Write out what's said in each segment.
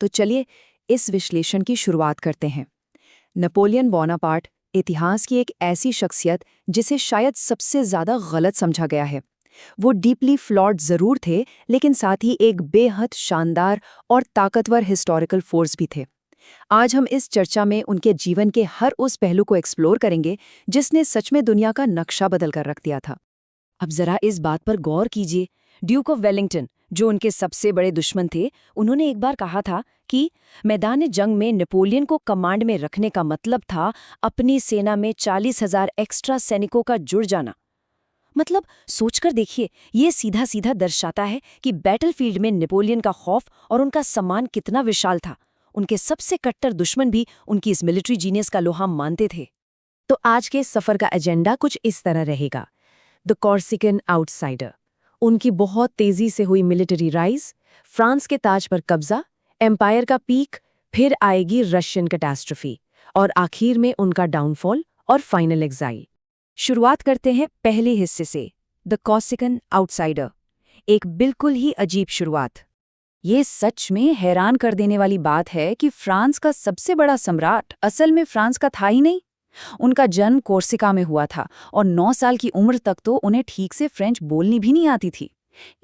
तो चलिए इस विश्लेषण की शुरुआत करते हैं। नेपोलियन बोनापार्ट इतिहास की एक ऐसी शख्सियत जिसे शायद सबसे ज्यादा गलत समझा गया है। वो डीपली फ्लॉड जरूर थे, लेकिन साथ ही एक बेहद शानदार और ताकतवर हिस्टोरिकल फोर्स भी थे। आज हम इस चर्चा में उनके जीवन के हर उस पहलू को एक्सप्लोर करेंगे जिसने सच में दुनिया का नक्शा बदल कर रख दिया था। अब जरा इस बात पर गौर कीजिए, ड्यूक ऑफ वेलिंगटन, जो उनके सबसे बड़े दुश्मन थे, उन्होंने एक बार कहा था कि मैदान जंग में नेपोलियन को कमांड में रखने का मतलब था अपनी सेना में 40,000 एक्स्ट्रा सैनिकों का जुड़ जाना। मतलब सोचकर देखिए, ये सीधा सीधा दर्शाता है कि बैटलफील्ड में नेपोलियन का खौफ और उनका सम्मान कितना विशाल था। उनके सबसे कट्टर दुश्मन भी उनकी इस मिलिट्री जीनियस का लोहा मानते थे। तो आज के सफर का एजेंडा कुछ इस तरह रहेगा। द कॉर्सिकन आउटसाइडर, उनकी बहुत तेजी से हुई मिलिट्री राइज, फ्रांस के ताज पर कब्जा, एम्पायर का पीक, फिर आएगी रशियन कैटास्ट्रोफी और आखिर में उनका डाउनफॉल और फाइनल एग्जाइल। शुरुआत करते हैं पहले हिस्से से, द कॉर्सिकन आउटसाइडर। एक बिल्कुल ही अजीब शुरुआत। ये सच में हैरान कर देने वाली बात है कि फ्रांस का सबसे बड़ा सम्राट असल में फ्रांस का था ही नहीं। उनका जन्म कोर्सिका में हुआ था और 9 साल की उम्र तक तो उन्हें ठीक से फ्रेंच बोलनी भी नहीं आती थी।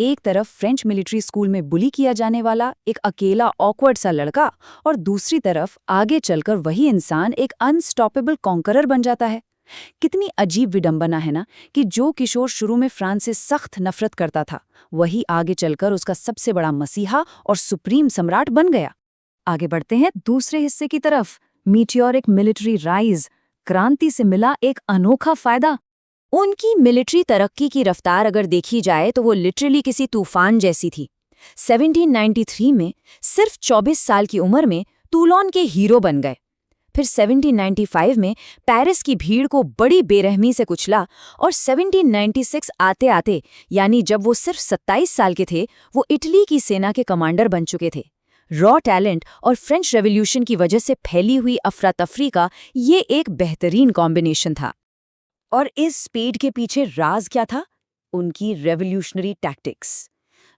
एक तरफ फ्रेंच मिलिट्री स्कूल में बुली किया जाने वाला एक अकेला ऑकवर्ड सा लड़का, और दूसरी तरफ आगे चलकर वही इंसान एक अनस्टॉपेबल कॉन्करर बन जाता है। कितनी अजीब विडंबना है ना, कि जो किशोर शुरू में फ्रांस से सख्त नफरत करता था, वही आगे चलकर उसका सबसे बड़ा मसीहा और सुप्रीम सम्राट बन गया। आगे बढ़ते हैं दूसरे हिस्से की तरफ, मीटियोरिक मिलिट्री राइज। क्रांति से मिला एक अनोखा फायदा। उनकी मिलिट्री तरक्की की रफ्तार अगर देखी जाए तो वो लिटरली किसी तूफान जैसी थी। 1793 में सिर्फ 24 साल की उम्र में टूलोन के हीरो बन गए। फिर 1795 में पेरिस की भीड़ को बड़ी बेरहमी से कुचला, और 1796 आते आते, यानी जब वो सिर्फ 27 साल के थे, वो इटली की सेना के कमांडर बन चुके थे। रॉ टैलेंट और फ्रेंच रेवोल्यूशन की वजह से फैली हुई अफरा तफरी का ये एक बेहतरीन कॉम्बिनेशन था। और इस स्पीड के पीछे राज क्या था? उनकी रेवोल्यूशनरी टैक्टिक्स।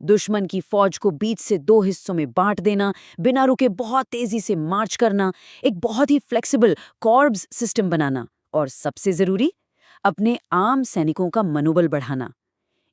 दुश्मन की फौज को बीच से 2 हिस्सों में बांट देना, बिना रुके बहुत तेजी से मार्च करना, एक बहुत ही फ्लेक्सिबल कॉर्प्स सिस्टम बनाना, और सबसे जरूरी, अपने आम सैनिकों का मनोबल बढ़ाना।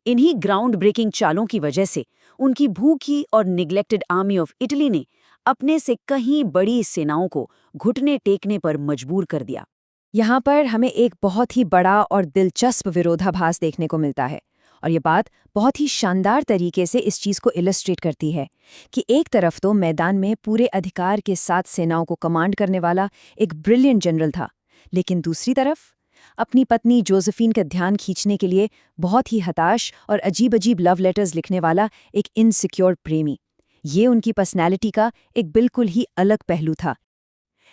इन्हीं ग्राउंड ब्रेकिंग चालों की वजह से उनकी भूखी और निग्लेक्टेड आर्मी ऑफ इटली ने अपने से कहीं बड़ी सेनाओं को घुटने टेकने पर मजबूर कर दिया। यहाँ पर हमें एक बहुत ही बड़ा और दिलचस्प विरोधाभास देखने को मिलता है, और ये बात बहुत ही शानदार तरीके से इस चीज़ को इलस्ट्रेट करती है कि एक तरफ तो मैदान में पूरे अधिकार के साथ सेनाओं को कमांड करने वाला एक ब्रिलियंट जनरल था, लेकिन दूसरी तरफ अपनी पत्नी जोसेफिन का ध्यान खींचने के लिए बहुत ही हताश और अजीब अजीब लव लेटर्स लिखने वाला एक इनसिक्योर प्रेमी। ये उनकी पर्सनैलिटी का एक बिल्कुल ही अलग पहलू था।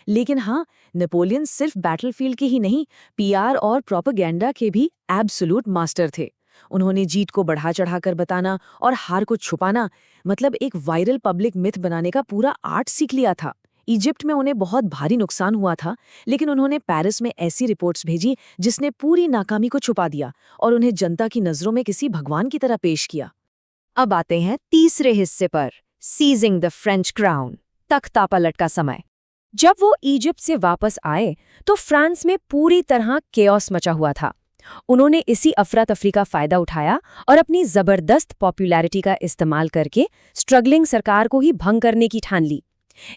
लेकिन हाँ, नेपोलियन सिर्फ बैटलफील्ड के ही नहीं, पीआर और प्रोपेगेंडा के भी एब्सोल्यूट मास्टर थे। उन्होंने जीत को बढ़ा चढ़ाकर बताना और हार को छुपाना, मतलब एक वायरल पब्लिक मिथ बनाने का पूरा आर्ट सीख लिया था। इजिप्ट में उन्हें बहुत भारी नुकसान हुआ था, लेकिन उन्होंने पेरिस में ऐसी रिपोर्ट्स भेजी जिसने पूरी नाकामी को छुपा दिया और उन्हें जनता की नजरों में किसी भगवान की तरह पेश किया। अब आते हैं तीसरे हिस्से पर, सीजिंग द फ्रेंच क्राउन, तख्ता पलट का समय। जब वो इजिप्ट से वापस आए तो फ्रांस में पूरी तरह केओस मचा हुआ था। उन्होंने इसी अफरा तफरी का फायदा उठाया और अपनी जबरदस्त पॉपुलैरिटी का इस्तेमाल करके स्ट्रगलिंग सरकार को ही भंग करने की ठान ली।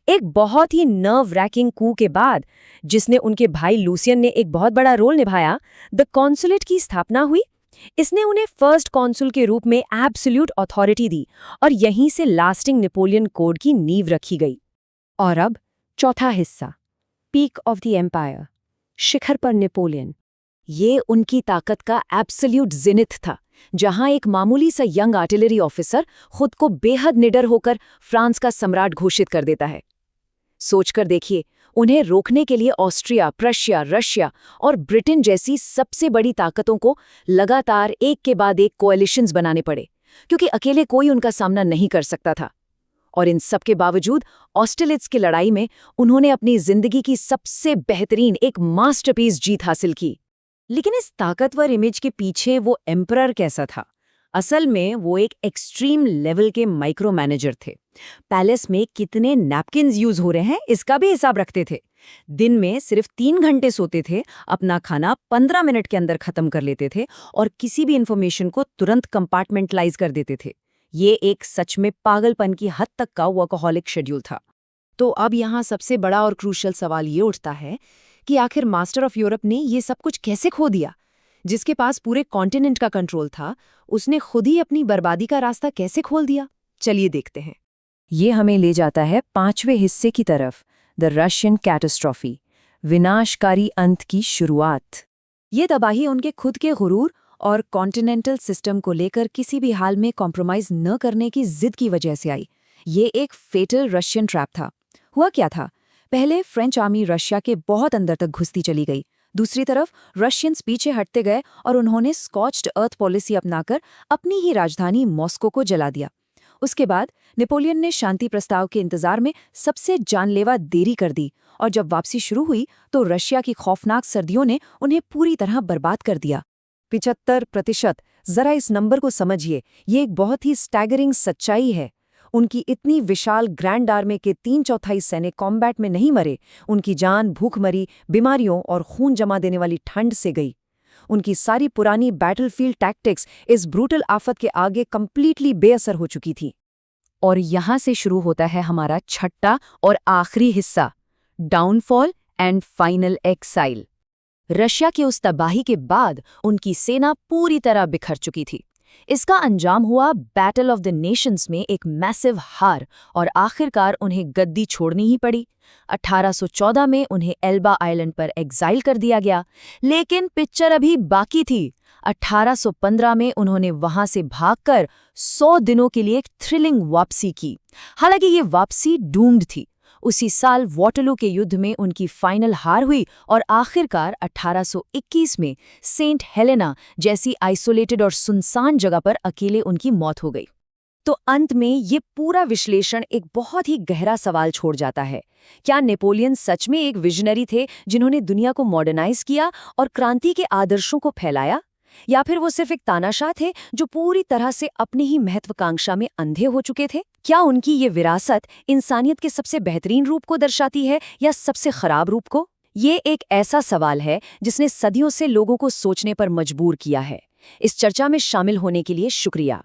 एक बहुत ही नर्व रैकिंग कू के बाद, जिसने उनके भाई लूसियन ने एक बहुत बड़ा रोल निभाया, द कॉन्सुलेट की स्थापना हुई। इसने उन्हें फर्स्ट कॉन्सुल के रूप में एब्सोल्यूट अथॉरिटी दी और यहीं से लास्टिंग नेपोलियन कोड की नींव रखी गई। और अब चौथा हिस्सा, पीक ऑफ द एम्पायर, शिखर पर नेपोलियन। ये उनकी ताकत का एब्सोल्यूट जिनिथ था, जहां एक मामूली सा यंग आर्टिलरी ऑफिसर खुद को बेहद निडर होकर फ्रांस का सम्राट घोषित कर देता है। सोचकर देखिए, उन्हें रोकने के लिए ऑस्ट्रिया, प्रशिया, रशिया और ब्रिटेन जैसी सबसे बड़ी ताकतों को लगातार एक के बाद एक कोएलिशंस बनाने पड़े, क्योंकि अकेले कोई उनका सामना नहीं कर सकता था। और इन सब के बावजूद ऑस्टरलिट्ज की लड़ाई में उन्होंने अपनी जिंदगी की सबसे बेहतरीन एक मास्टरपीस जीत हासिल की। लेकिन इस ताकतवर इमेज के पीछे वो एम्परर कैसा था? असल में वो एक एक्सट्रीम लेवल के माइक्रो मैनेजर थे। पैलेस में कितने नैपकिन्स यूज हो रहे हैं इसका भी हिसाब रखते थे। दिन में सिर्फ 3 घंटे सोते थे, अपना खाना 15 मिनट के अंदर खत्म कर लेते थे और किसी भी इंफॉर्मेशन को तुरंत कंपार्टमेंटलाइज कर देते थे। ये एक सच में पागलपन की हद तक का वर्कहोलिक शेड्यूल था। तो अब यहाँ सबसे बड़ा और क्रूशियल सवाल ये उठता है कि आखिर मास्टर ऑफ यूरोप ने ये सब कुछ कैसे खो दिया? जिसके पास पूरे कॉन्टिनेंट का कंट्रोल था, उसने खुद ही अपनी बर्बादी का रास्ता कैसे खोल दिया? चलिए देखते हैं। ये हमें ले जाता है 5वें हिस्से की तरफ, द रशियन कैटास्ट्रॉफी, विनाशकारी अंत की शुरुआत। ये तबाही उनके खुद के गुरूर और कॉन्टिनेंटल सिस्टम को लेकर किसी भी हाल में कॉम्प्रोमाइज न करने की जिद की वजह से आई। ये एक फेटल रशियन ट्रैप था। हुआ क्या था? पहले फ्रेंच आर्मी रशिया के बहुत अंदर तक घुसती चली गई। दूसरी तरफ रशियंस पीछे हटते गए और उन्होंने स्कॉच्ड अर्थ पॉलिसी अपनाकर अपनी ही राजधानी मॉस्को को जला दिया। उसके बाद नेपोलियन ने शांति प्रस्ताव के इंतजार में सबसे जानलेवा देरी कर दी और जब वापसी शुरू हुई तो रशिया की खौफनाक सर्दियों ने उन्हें पूरी तरह बर्बाद कर दिया। 75%। जरा इस नंबर को समझिए, ये एक बहुत ही स्टैगरिंग सच्चाई है। उनकी इतनी विशाल ग्रैंड आर्मी के 3/4 सैनिक कॉम्बैट में नहीं मरे, उनकी जान भूखमरी, बीमारियों और खून जमा देने वाली ठंड से गई। उनकी सारी पुरानी बैटलफील्ड टैक्टिक्स इस ब्रूटल आफत के आगे कंप्लीटली बेअसर हो चुकी थी। और यहाँ से शुरू होता है हमारा छठा और आखिरी हिस्सा, downfall and final exile. Russia की उस तबाही के बाद उनकी सेना पूरी तरह बिखर चुकी थी। इसका अंजाम हुआ बैटल ऑफ द नेशंस में एक मैसिव हार और आखिरकार उन्हें गद्दी छोड़नी ही पड़ी। 1814 में उन्हें एल्बा आइलैंड पर एग्जाइल कर दिया गया, लेकिन पिक्चर अभी बाकी थी। 1815 में उन्होंने वहां से भागकर 100 दिनों के लिए एक थ्रिलिंग वापसी की। हालांकि ये वापसी डूम्ड थी। उसी साल वॉटरलू के युद्ध में उनकी फाइनल हार हुई और आखिरकार 1821 में सेंट हेलेना जैसी आइसोलेटेड और सुनसान जगह पर अकेले उनकी मौत हो गई। तो अंत में ये पूरा विश्लेषण एक बहुत ही गहरा सवाल छोड़ जाता है। क्या नेपोलियन सच में एक विजनरी थे जिन्होंने दुनिया को मॉडर्नाइज किया और क्रांति के आदर्शों को फैलाया? या फिर वो सिर्फ एक तानाशाह थे जो पूरी तरह से अपनी ही महत्वाकांक्षा में अंधे हो चुके थे? क्या उनकी ये विरासत इंसानियत के सबसे बेहतरीन रूप को दर्शाती है या सबसे खराब रूप को? ये एक ऐसा सवाल है जिसने सदियों से लोगों को सोचने पर मजबूर किया है। इस चर्चा में शामिल होने के लिए शुक्रिया।